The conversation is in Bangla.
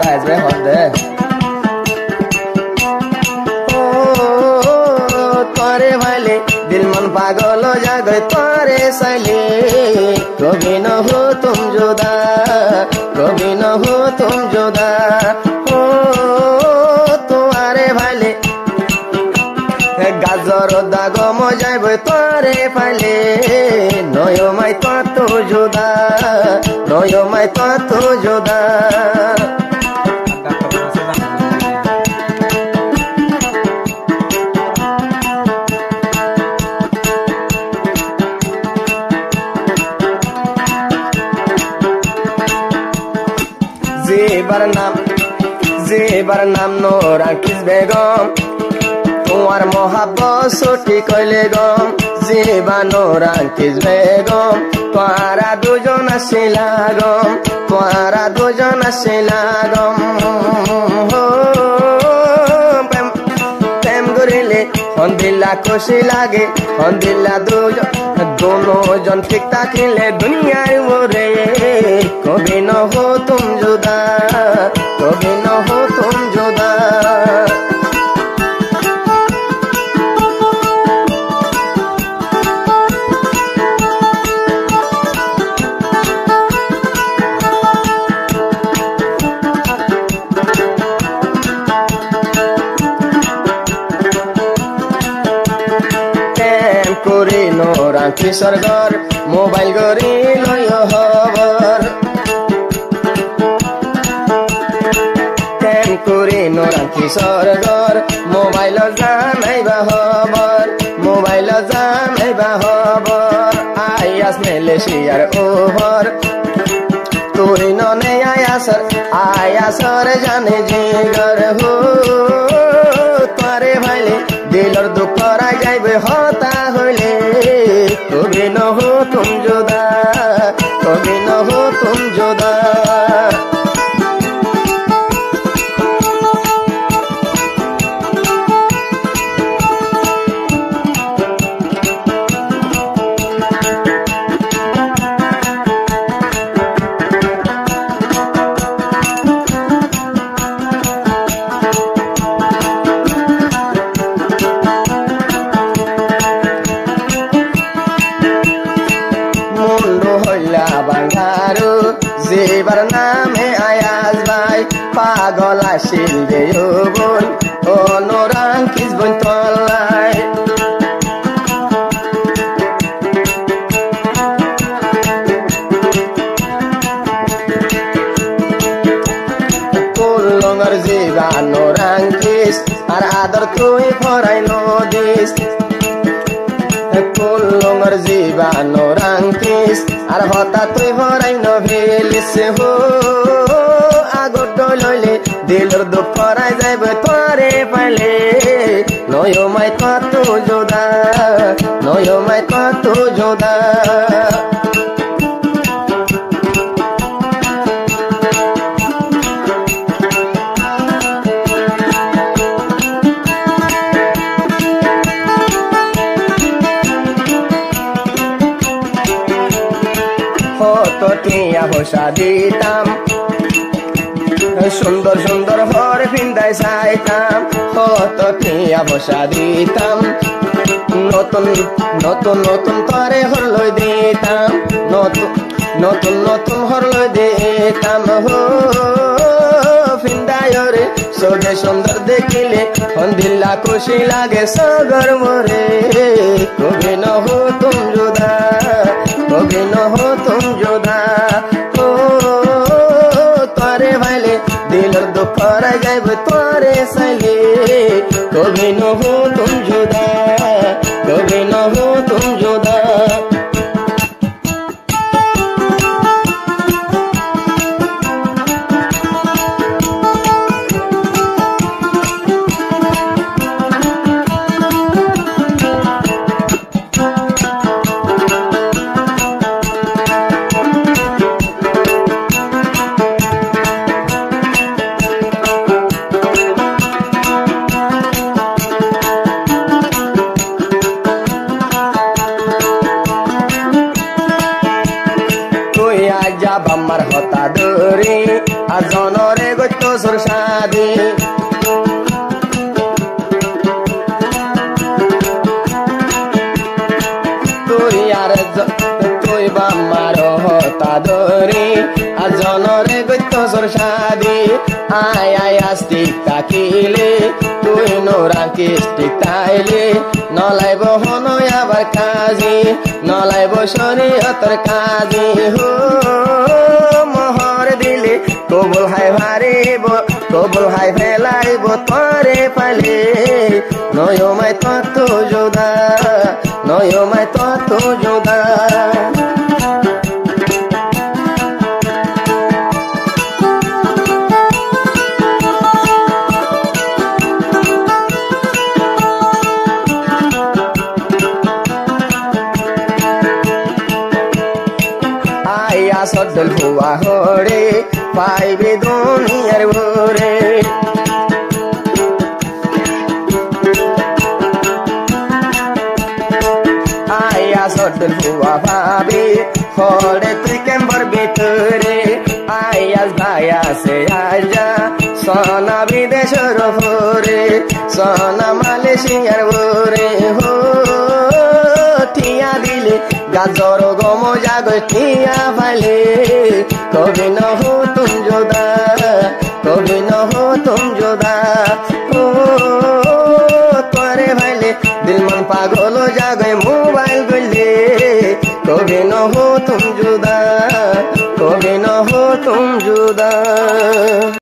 তাইজ রে হদে ও তোরে ভাইলে दिल मन पागल हो जाए तारे सैले कभी न हो तुम जुदा कभी न हो तुम जुदा हो तुम्हारे भाले गाजर दाग मजाए तारे पाले नयो माई तो जुदा नयो माई तो जुदा जेबार नाम नोरांकिस बेगम तुम्हार मोहब्बत सोटी कइले गम जेबा नोरांकिस बेगम तोरा दुजन आसिला गम तोरा दुजन आसिला गम हो प्रेम करिले हंदिला खुशी लागे हंदिला दोनों जन ठीक थाकिले दुनियार मोरे कभी न हो तुम जुदा कभी न हो तुम जुदा করে নোরাঙ্কি সরগর মোবাইল গরি লয় খবর কেন করে নোরাঙ্কি সরগর মোবাইল জানাইবা খবর মোবাইল জানাইবা খবর আইয়াস মালয়েশিয়ার ওভার তুই ননে আয়াসর জানে জিগর হো তোরে ভাইলে दिलर दुख राय जाइबे हता होइले कभी न हो तुम जुदा कभी न हो तुम जुदा जेबार नामे आयाज भाई पागल आसिल गे बोन ओ नोरांकिस बोन तलाई लंगर जेबा नोरांकिस आर आदर तुई फराय नदिस लंगर जेबा नोरांकिस आर हता तुई फराय नभेलिस हो आगो डलले दिलर दुख फराय जाइबे तोरे पाले नयो माई कत जुदा नयो माई कत जुदा টিয়া বসা দিতাম সুন্দর সুন্দর হর ফিন্দায় চাইতাম কত টিয়া বসা দিতাম নতুন নতুন নতুন তরে হরলই দিতাম নতুন নতুন নতুন হরলই দিতাম হো ফিন্দায় রে সোজে সুন্দর দেখিলে হন্দিল্লা খুশি লাগে সাগর মোরে কবি ন হো তুম जुदा कभी न हो तुम जुदा ओ तारे भाईले दिलर दुख राय जाइबे तारे सैले कभी न हो तुम जुदा कभी न हो तुम जुदा আজনরে গত্য সুর শাদি তুই আর তুই বাম্মার হতা ধরে আজনরে গত্য সুর শাদি আয় আয় আস্তিক তাকিলে তুই নোরা কিস্তিক তাইলে নলাইব হনয় আবার কাজী নলাইব শরীয়তের কাজী হো মোহর দিলে কবুল হাই ভারিব কবুল হাই ফেলাইব তরে পালে নয়মাই তত যোদা নয়মাই তত যোদা সদল হুয়া হরে পাইবে দুনিয়ার ভরে আয়া সদল হুয়া ভাবে হরে তুই কেমবর ভিতরে আয়াস ভায়া সে আজা সোনা বিদেশর ভরে সোনা মালয়েশিয়ার ভরে হো ঠিয়া দিলে গাজর গম জাগর ঠিয়া ফালে কবি ন হো তুম যোদা কবি ন হো তুম যোদা ও তোরে ভাইলে দিল মন পাগল জাগে মোবাইল গলে কবি ন হো তুম যোদা কবি ন হো তুম যোদা